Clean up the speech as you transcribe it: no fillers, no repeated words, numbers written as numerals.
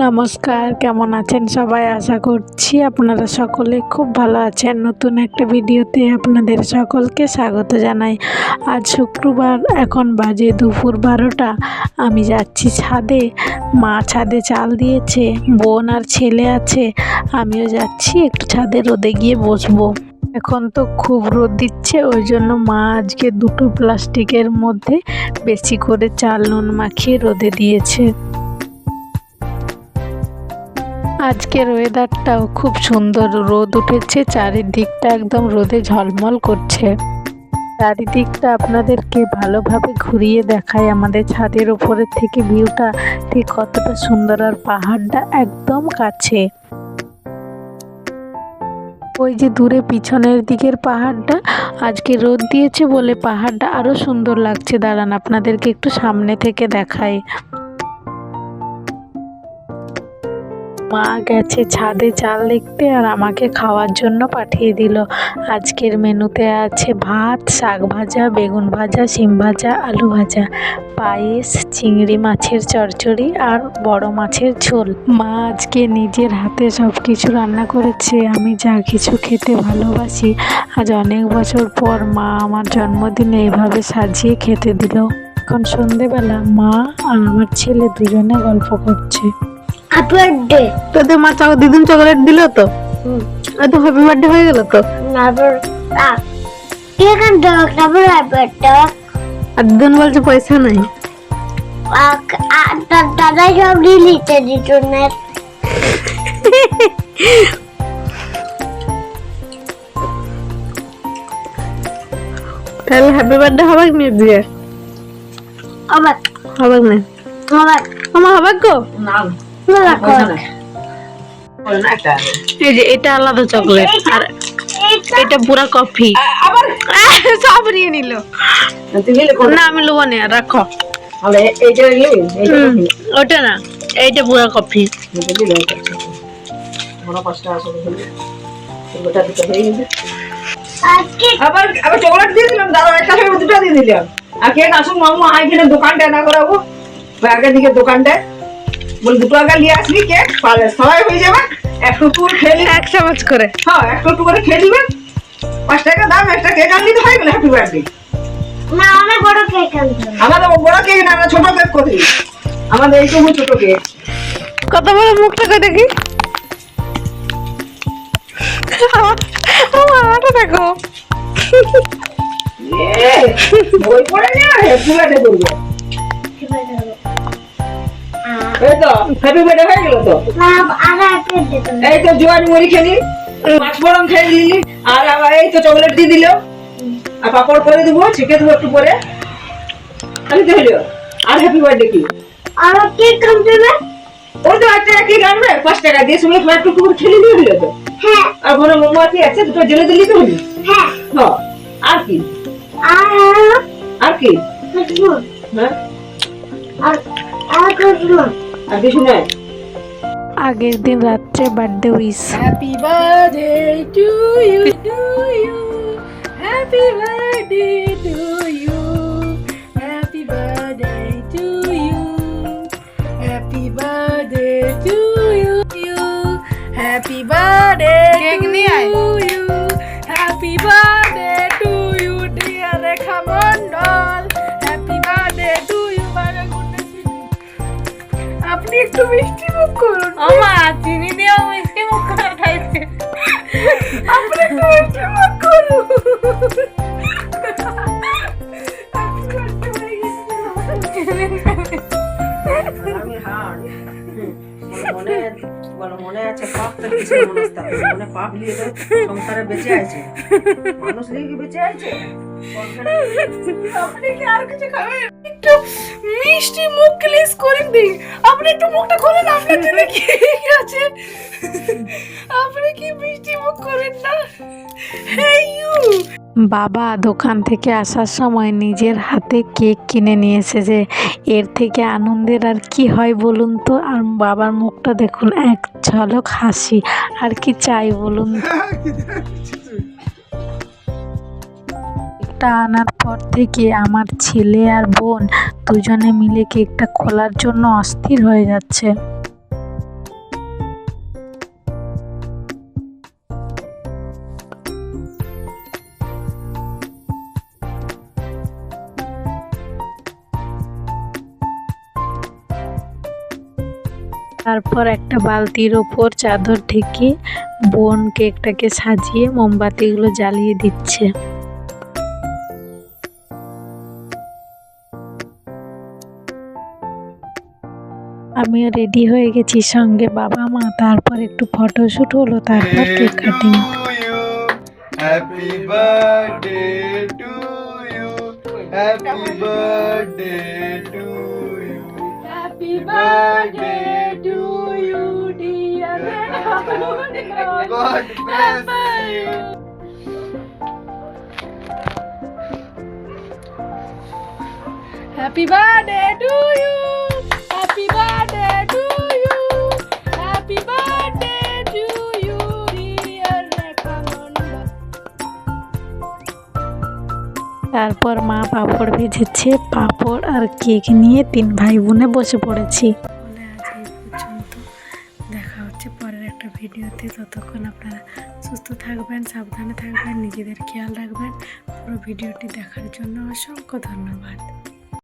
নমস্কার, কেমন আছেন সবাই? আশা করছি আপনারা সকলে খুব ভালো আছেন। নতুন একটা ভিডিওতে আপনাদের সকলকে স্বাগত জানাই। আজ শুক্রবার, এখন বাজে দুপুর 12টা। আমি যাচ্ছি ছাদে। মা ছাদে চাল দিয়েছে, বোন আর ছেলে আছে। আমিও যাচ্ছি একটু ছাদে রোদে গিয়ে বসবো। এখন তো খুব রোদ দিচ্ছে, ওই জন্য মা আজকে 2টো প্লাস্টিকের মধ্যে বেশি করে চাল নুন মাখিয়ে রোদে দিয়েছে। আজকের ওয়েদারটাও খুব সুন্দর, রোদ উঠেছে, চারিদিকটা একদম রোদে ঝলমল করছে। চারিদিকটা আপনাদেরকে ভালোভাবে ঘুরিয়ে দেখায়। আমাদের ছাদের উপরের থেকে ভিউটা ঠিক কতটা সুন্দর, আর পাহাড়টা একদম কাছে। ওই যে দূরে পিছনের দিকের পাহাড়টা, আজকে রোদ দিয়েছে বলে পাহাড়টা আরো সুন্দর লাগছে। দাঁড়ান আপনাদেরকে একটু সামনে থেকে দেখাই। মা গেছে ছাদে চাল দেখতে আর আমাকে খাওয়ার জন্য পাঠিয়ে দিল। আজকের মেনুতে আছে ভাত, শাক ভাজা, বেগুন ভাজা, শিম ভাজা, আলু ভাজা, পায়েস, চিংড়ি মাছের চচ্চড়ি আর বড় মাছের ঝোল। মা আজকে নিজের হাতে সব কিছু রান্না করেছে। আমি যা কিছু খেতে ভালোবাসি, আজ অনেক বছর পর মা আমার জন্মদিনে এভাবে সাজিয়ে খেতে দিল। এখন সন্ধেবেলা মা আর আমার ছেলে দুজনে গল্প করছে। তোদের মা দিদিন চকলেট দিল তো, তো হ্যাপি বার্থডে হয়ে গেল তো। আর দিদিন বলছে পয়সা নাই। দাদা সব লিখে দিত না। তাহলে হ্যাপি বার্থডে হবে কি দিয়ে? হবে হবে না? হবে আমার হবে গো না। এই যে এটা আলাদা চকলেট, আর এটা পুরা কফি। আবার সব নিয়ে নিল। না আমি লোবো না, রাখো। ওটা না, এইটা পুরা কফি। আবার চকলেট দিয়ে দিলাম, দাদা একটা দুটো দিয়ে দিলাম। আর কেক আসুন মামু এখানে দোকানটা না করাবো, আগের দিকে দোকানটায় বলে 2 টাকা নিয়ে আসবি, কেক সবাই হয়ে যাবে। একটু খেয়ে 1 চামচ করে, হ্যাঁ একটু করে খেয়ে দিবেন। 5 টাকা দাম, একটা কেক আনলি তো হয়ে গেল হ্যাপি বার্থডে। না অনেক বড় কেক আনতে। আমাদের বড় কেক না, আমরা ছোট কেক করি। আমাদের এইটুকু ছোট কেক। কত বড় মুখটা করে দেখি। দেখো বই পড়ে না হ্যাপি বার্থডে করবে। এই তো হ্যাপি বার্থডে হয়ে গেল তো। এই তো জোয়ান মুড়ি খেলি, 5 ফোড়ন খেয়ে দিলি, আর আবার এই তো চকলেট দিয়ে দিল, আর পাপড় করে দেবো, ছেঁকে দেবো একটু পরে। আমি তো হলো আর হ্যাপি বার্থডে কি আর কেক আনতে হবে। ওই তো একটা কেক আনবে 5 টাকা দিয়ে, সঙ্গে একটু করে খেলে দিয়ে হলো তো। হ্যাঁ আর ঘরে মোমবাতি আছে, দুটো জ্বেলে দিলি তো হলো। হ্যাঁ হ্যাঁ আর কি আর কি হ্যাঁ আর কিছু নয়। আগের দিন রাত্রে birthday wish. Happy birthday to you, to you, happy birthday to you, happy birthday to you, happy birthday to you, happy birthday to you, happy birthday to you dear Rekha Mondal, happy birthday to you. আপনি একটু মিষ্টি মুখ করুন। আমার চিনি দিয়ে মিষ্টি মুখ করে খাইছে। আপনি একটু মিষ্টি মুখ করুন। মনে আছে পাপটা কিছু মনে পাপ নিয়ে সংসারে বেঁচে আছে, মানুষ লিখে বেঁচে আছে। আপনি কি আর কিছু খাবেন? একটু মিষ্টি মুখ প্লিজ করে দিন। আপনি একটু মুখটা খুলুন, আপনার জন্য কি আছে? আপনি কি মিষ্টি মুখ করেন না? Hey you. বাবা দোকান থেকে আসার সময় নিজের হাতে কেক কিনে নিয়ে এসেছে। এর থেকে আনন্দের আর কি হয় বলুন তো? আর বাবার মুখটা দেখুন, এক ঝলক হাসি। আর কি চাই বলুন তো? কেকটা আনার পর থেকে আমার ছেলে আর বোন দুজনে মিলে কেকটা খোলার জন্য অস্থির হয়ে যাচ্ছে। তারপর একটা বালতির ওপর চাদর ঢেকে বোন কেকটাকে সাজিয়ে মোমবাতিগুলো জ্বালিয়ে দিচ্ছে। আমিও রেডি হয়ে গেছি, সঙ্গে বাবা মা। তারপর একটু ফটোশুট হলো, তারপর cake cutting. Happy birthday to you. Happy birthday to you. Happy birthday to you, dear. God bless you. Happy birthday to you. Happy birthday to you. Happy birthday to you, dear Rekha Mondal. তারপর মা পাঁপড় ভেজেছে, পাঁপড় আর cake নিয়ে 3 ভাই বোনে বসে পড়েছি। বলে আজ এই পর্যন্ত, দেখা হচ্ছে পরের একটা ভিডিওতে। ততক্ষণ আপনারা সুস্থ থাকবেন, সাবধানে থাকবেন, নিজেদের খেয়াল রাখবেন। পুরো ভিডিওটি দেখার জন্য অসংখ্য ধন্যবাদ।